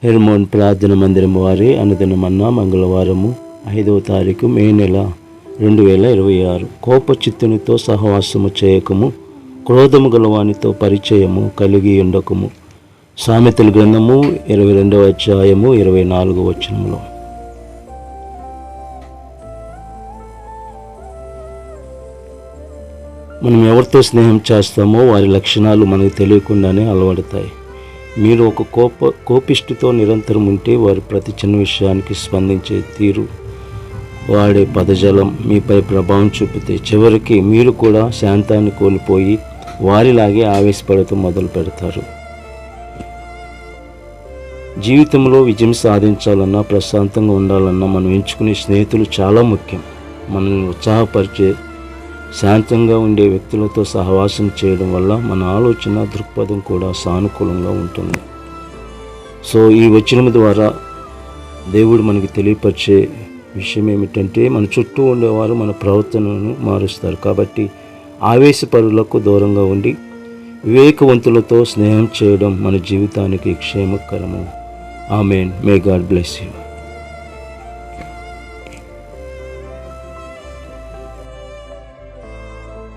Hermon ప్రార్థన మందిరం వారి అనుదినమన్న మంగళవారము 5వ తారీఖు మే నెల 2026. కోపచిత్తునితో సహవాసము చేయకము, క్రోధము గలవానితో పరిచయము కలిగి ఉండకము. సామెతల గ్రంథము 22వ అధ్యాయము 24వ వచనములో. మనం ఎవరితో స్నేహం చేస్తామో వారి లక్షణాలు మనకు తెలియకుండానే అలవడతాయి. మీరు ఒక కోపిష్టితో నిరంతరం ఉంటే వారి ప్రతి చిన్న విషయానికి స్పందించే తీరు, వాడే పదజాలం మీపై ప్రభావం చూపితే చివరికి మీరు కూడా శాంతాన్ని కోల్పోయి వారిలాగే ఆవేశపడుతూ మొదలు పెడతారు. జీవితంలో విజయం సాధించాలన్నా, ప్రశాంతంగా ఉండాలన్నా మనం ఎంచుకునే స్నేహితులు చాలా ముఖ్యం. మనల్ని ఉత్సాహపరిచే, శాంతంగా ఉండే వ్యక్తులతో సహవాసం చేయడం వల్ల మన ఆలోచన దృక్పథం కూడా సానుకూలంగా ఉంటుంది. సో ఈ వచనం ద్వారా దేవుడు మనకి తెలియపరిచే విషయం ఏమిటంటే, మన చుట్టూ ఉండేవారు మన ప్రవర్తనను మారుస్తారు. కాబట్టి ఆవేశపరులకు దూరంగా ఉండి వివేకవంతులతో స్నేహం చేయడం మన జీవితానికి క్షేమకరము. Amen. May God bless you.